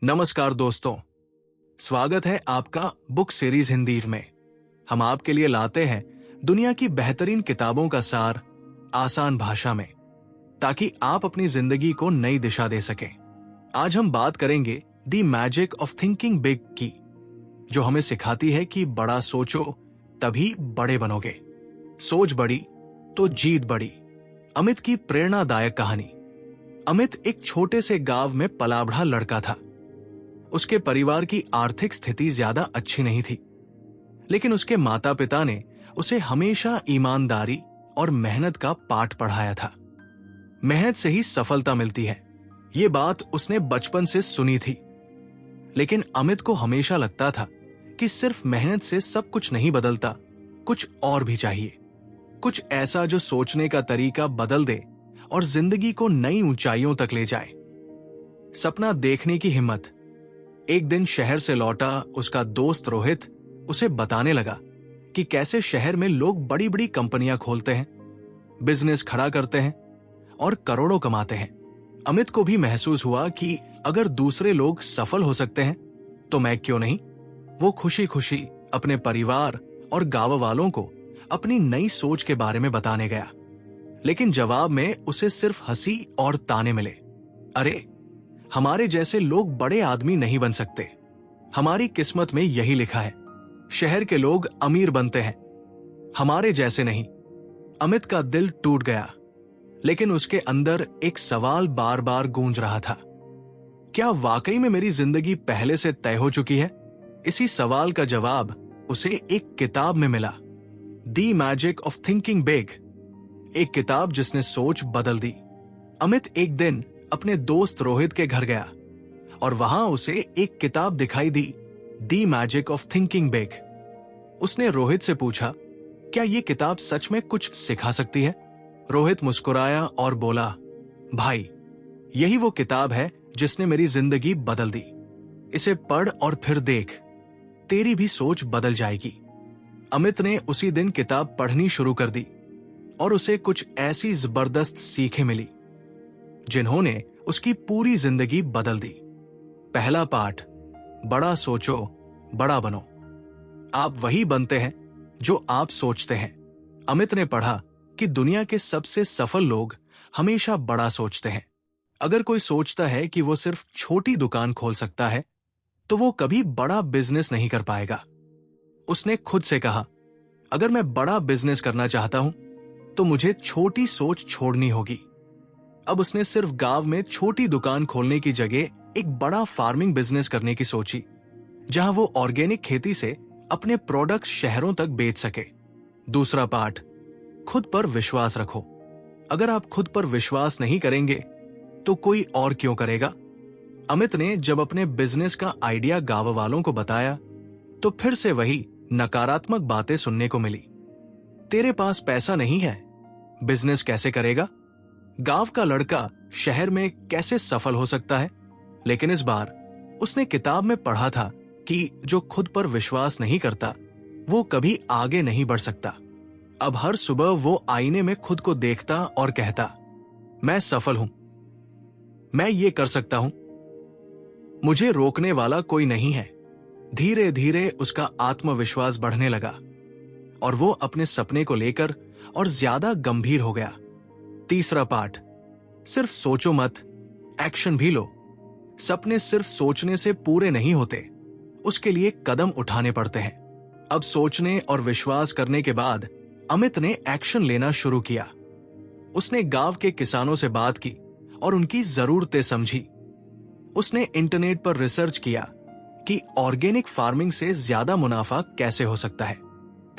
नमस्कार दोस्तों, स्वागत है आपका बुक सीरीज हिंदी में। हम आपके लिए लाते हैं दुनिया की बेहतरीन किताबों का सार आसान भाषा में, ताकि आप अपनी जिंदगी को नई दिशा दे सकें। आज हम बात करेंगे the magic of thinking big की, जो हमें सिखाती है कि बड़ा सोचो तभी बड़े बनोगे। सोच बड़ी तो जीत बड़ी। अमित की प्रेरणादायक कहानी। अमित एक छोटे से गांव में पला बढ़ा लड़का था। उसके परिवार की आर्थिक स्थिति ज्यादा अच्छी नहीं थी, लेकिन उसके माता पिता ने उसे हमेशा ईमानदारी और मेहनत का पाठ पढ़ाया था। मेहनत से ही सफलता मिलती है, ये बात उसने बचपन से सुनी थी। लेकिन अमित को हमेशा लगता था कि सिर्फ मेहनत से सब कुछ नहीं बदलता, कुछ और भी चाहिए। कुछ ऐसा जो सोचने का तरीका बदल दे और जिंदगी को नई ऊंचाइयों तक ले जाए। सपना देखने की हिम्मत। एक दिन शहर से लौटा उसका दोस्त रोहित उसे बताने लगा कि कैसे शहर में लोग बड़ी बड़ी कंपनियां खोलते हैं, बिजनेस खड़ा करते हैं और करोड़ों कमाते हैं। अमित को भी महसूस हुआ कि अगर दूसरे लोग सफल हो सकते हैं तो मैं क्यों नहीं। वो खुशी खुशी अपने परिवार और गांव वालों को अपनी नई सोच के बारे में बताने गया, लेकिन जवाब में उसे सिर्फ हंसी और ताने मिले। अरे, हमारे जैसे लोग बड़े आदमी नहीं बन सकते, हमारी किस्मत में यही लिखा है। शहर के लोग अमीर बनते हैं, हमारे जैसे नहीं। अमित का दिल टूट गया, लेकिन उसके अंदर एक सवाल बार बार गूंज रहा था। क्या वाकई में मेरी जिंदगी पहले से तय हो चुकी है? इसी सवाल का जवाब उसे एक किताब में मिला, the magic of thinking big, एक किताब जिसने सोच बदल दी। अमित एक दिन अपने दोस्त रोहित के घर गया और वहां उसे एक किताब दिखाई दी, the magic of thinking big. उसने रोहित से पूछा, क्या ये किताब सच में कुछ सिखा सकती है? रोहित मुस्कुराया और बोला, भाई, यही वो किताब है जिसने मेरी जिंदगी बदल दी। इसे पढ़ और फिर देख, तेरी भी सोच बदल जाएगी। अमित ने उसी दिन किताब पढ़नी शुरू कर दी और उसे कुछ ऐसी जबरदस्त सीखें मिली जिन्होंने उसकी पूरी जिंदगी बदल दी। पहला पाठ, बड़ा सोचो बड़ा बनो। आप वही बनते हैं जो आप सोचते हैं। अमित ने पढ़ा कि दुनिया के सबसे सफल लोग हमेशा बड़ा सोचते हैं। अगर कोई सोचता है कि वो सिर्फ छोटी दुकान खोल सकता है, तो वो कभी बड़ा बिजनेस नहीं कर पाएगा। उसने खुद से कहा, अगर मैं बड़ा बिजनेस करना चाहता हूं तो मुझे छोटी सोच छोड़नी होगी। अब उसने सिर्फ गांव में छोटी दुकान खोलने की जगह एक बड़ा फार्मिंग बिजनेस करने की सोची, जहां वो ऑर्गेनिक खेती से अपने प्रोडक्ट्स शहरों तक बेच सके। दूसरा पाठ, खुद पर विश्वास रखो। अगर आप खुद पर विश्वास नहीं करेंगे तो कोई और क्यों करेगा? अमित ने जब अपने बिजनेस का आइडिया गांव वालों को बताया तो फिर से वही नकारात्मक बातें सुनने को मिली। तेरे पास पैसा नहीं है, बिजनेस कैसे करेगा? गांव का लड़का शहर में कैसे सफल हो सकता है? लेकिन इस बार उसने किताब में पढ़ा था कि जो खुद पर विश्वास नहीं करता वो कभी आगे नहीं बढ़ सकता। अब हर सुबह वो आईने में खुद को देखता और कहता, मैं सफल हूं, मैं ये कर सकता हूं, मुझे रोकने वाला कोई नहीं है। धीरे धीरे उसका आत्मविश्वास बढ़ने लगा और वो अपने सपने को लेकर और ज्यादा गंभीर हो गया। तीसरा पाठ, सिर्फ सोचो मत, एक्शन भी लो। सपने सिर्फ सोचने से पूरे नहीं होते, उसके लिए कदम उठाने पड़ते हैं। अब सोचने और विश्वास करने के बाद अमित ने एक्शन लेना शुरू किया। उसने गांव के किसानों से बात की और उनकी जरूरतें समझी। उसने इंटरनेट पर रिसर्च किया कि ऑर्गेनिक फार्मिंग से ज्यादा मुनाफा कैसे हो सकता है।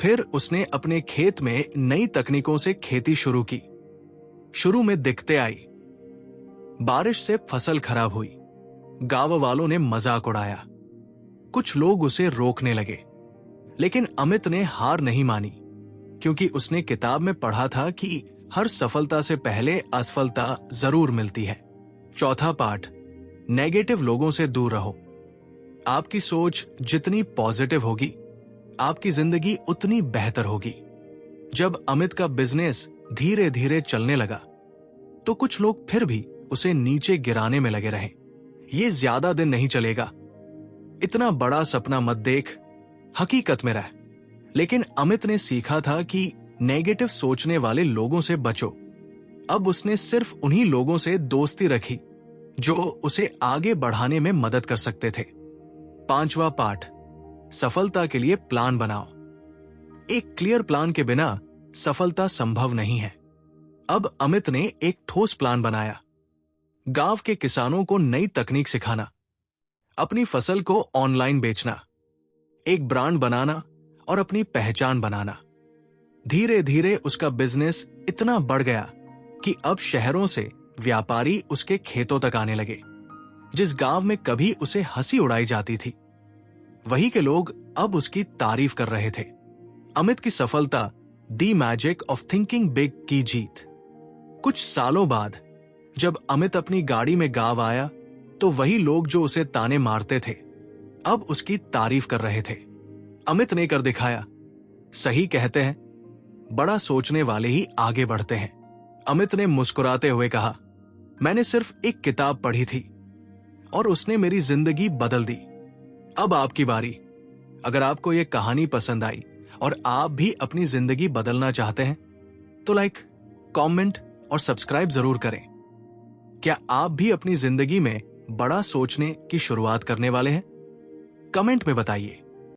फिर उसने अपने खेत में नई तकनीकों से खेती शुरू की। शुरू में दिक्कतें आई, बारिश से फसल खराब हुई, गांव वालों ने मजाक उड़ाया, कुछ लोग उसे रोकने लगे। लेकिन अमित ने हार नहीं मानी, क्योंकि उसने किताब में पढ़ा था कि हर सफलता से पहले असफलता जरूर मिलती है। चौथा पाठ, नेगेटिव लोगों से दूर रहो। आपकी सोच जितनी पॉजिटिव होगी, आपकी जिंदगी उतनी बेहतर होगी। जब अमित का बिजनेस धीरे धीरे चलने लगा तो कुछ लोग फिर भी उसे नीचे गिराने में लगे रहे। ये ज्यादा दिन नहीं चलेगा, इतना बड़ा सपना मत देख, हकीकत में रह। लेकिन अमित ने सीखा था कि नेगेटिव सोचने वाले लोगों से बचो। अब उसने सिर्फ उन्हीं लोगों से दोस्ती रखी जो उसे आगे बढ़ाने में मदद कर सकते थे। 5वां पाठ, सफलता के लिए प्लान बनाओ। एक क्लियर प्लान के बिना सफलता संभव नहीं है। अब अमित ने एक ठोस प्लान बनाया। गांव के किसानों को नई तकनीक सिखाना, अपनी फसल को ऑनलाइन बेचना, एक ब्रांड बनाना और अपनी पहचान बनाना। धीरे धीरे उसका बिजनेस इतना बढ़ गया कि अब शहरों से व्यापारी उसके खेतों तक आने लगे। जिस गांव में कभी उसे हंसी उड़ाई जाती थी, वही के लोग अब उसकी तारीफ कर रहे थे। अमित की सफलता, दी मैजिक ऑफ थिंकिंग बिग की जीत। कुछ सालों बाद जब अमित अपनी गाड़ी में गांव आया तो वही लोग जो उसे ताने मारते थे अब उसकी तारीफ कर रहे थे। अमित ने कर दिखाया। सही कहते हैं, बड़ा सोचने वाले ही आगे बढ़ते हैं। अमित ने मुस्कुराते हुए कहा, मैंने सिर्फ एक किताब पढ़ी थी और उसने मेरी जिंदगी बदल दी। अब आपकी बारी। अगर आपको यह कहानी पसंद आई और आप भी अपनी जिंदगी बदलना चाहते हैं तो लाइक, कमेंट और सब्सक्राइब जरूर करें। क्या आप भी अपनी जिंदगी में बड़ा सोचने की शुरुआत करने वाले हैं? कमेंट में बताइए।